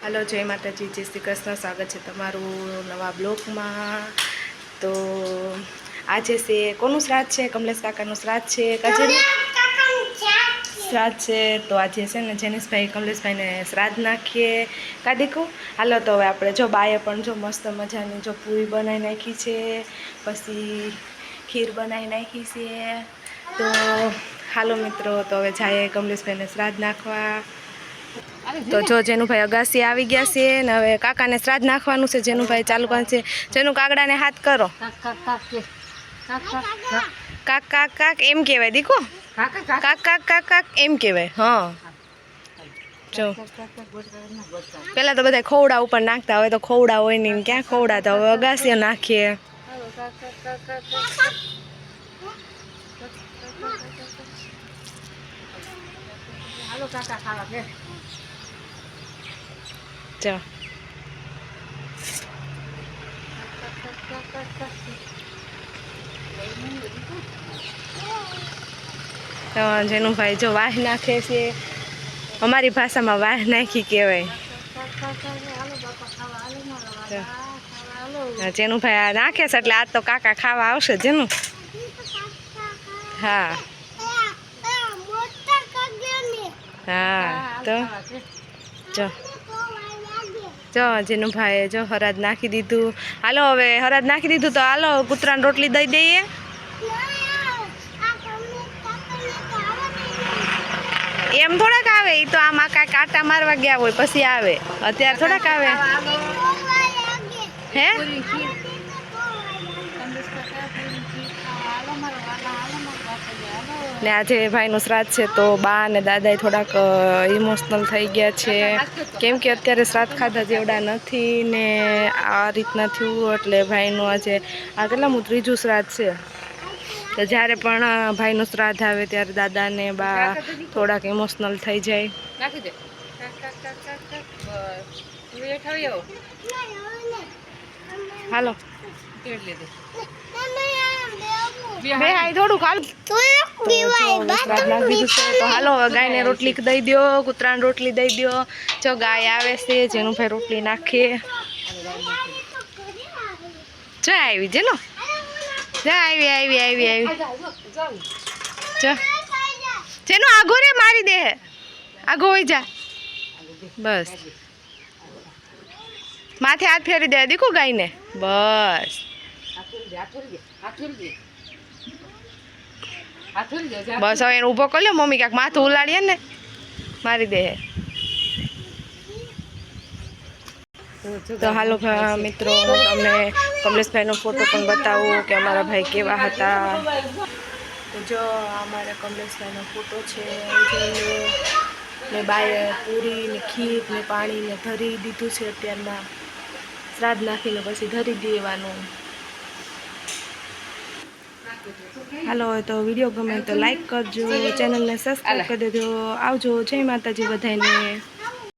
Hello जय माताजी, जय श्री कृष्ण। स्वागत है तमारू नवा ब्लॉग में। तो आज से कोनु श्राद्ध है? कमलेश काकानु श्राद्ध है। श्राद्ध है तो आज से ने जेनिश भाई कमलेश भाई ने श्राद्ध नाखीए का दीकू। हालो तो हवे आपणे जो बाए पण जो मस्त मजानी जो पूरी बनाई नाखी छे, पछी खीर बनाई नाखी छे। तो हालो मित्रों, तो हवे जाए कमलेश भाई ने श्राद्ध नाखवा। तो जो जेनु भाई अगासी आवी गया छे ने हवे काका ने श्राद्ध नाखवानुं छे। जेनु भाई चालू कर छे। जेनु कागड़ा ने हाथ करो। काक काक काक एम कहेवाय दीको। काक काक काक काक एम कहेवाय। हाँ जो पहला तो बधा खोवड़ा ऊपर नाखता, हवे तो खोवड़ा होय नहीं, क्या खोवड़ा तो हवे अगासीए नाखीए। हालो काका खावा के चल। तो जेनु भाई जो वाह नाखे छे, अमारी भाषा में वाह नाखी कहेवाय। जेनु भाई आ नाखे छे एटले आज तो काका खावा आवशे। जेनु हाँ हाँ तो जो जो जेनु भाई जो हराद नाखी दीधु। हालो हवे हराद नाखी दीधु तो हालो कूतराने रोटली दई दઈએ। एम थोड़ाक आवे, ई तो आम कांई कांटा मारवा गया होय पछी आवे, अत्यारे थोड़ाक आवे। हे ने आजे भाईनुं श्राद्ध छे तो बा ने दादाए थोड़ाक इमोशनल थई गया छे, केम के अत्यारे श्राद्ध खाधा जेवड़ा नथी ने आ रीतना थयुं एटले भाईनुं आजे आ केटलामुं त्रीजुं श्राद्ध छे। तो ज्यारे पण भाईनुं श्राद्ध आवे त्यारे दादा ने बा थोड़ाक इमोशनल थई जाय। हालो थोड़ू खाल तो हालो गाय ने रोटली दई दो, कूतरा ने रोटली दई दो। जो गाय आवे छे जेनु भाई रोटली नाखे। जो आवी जेनो जो आवी आवी आवी आवी जो जेनु आगो रे मारी दे, आगो होई जा बस। माथे हाथ फेरी दे दीकू गाय ने बस बस। हवे ऊभो कर लो मम्मी, क्या माथुं उलाड़ीए ने मारी दे। तो हालो मित्रों, तमने कमलेश भाई नो फोटो पण बतावुं के अमारा भाई केवा हता। तो जो अमारा कमलेश भाई नो फोटो छे, ने बाए पूरी ने खीर ने पाणी ने धरी दीधुं छे। अत्यारमां श्राद्ध नाखीने पछी धरी देवानुं। हालो तो वीडियो गमे तो लाइक करजो, चैनल ने सब्सक्राइब कर देजो। आवजो, जय माताजी बधाने।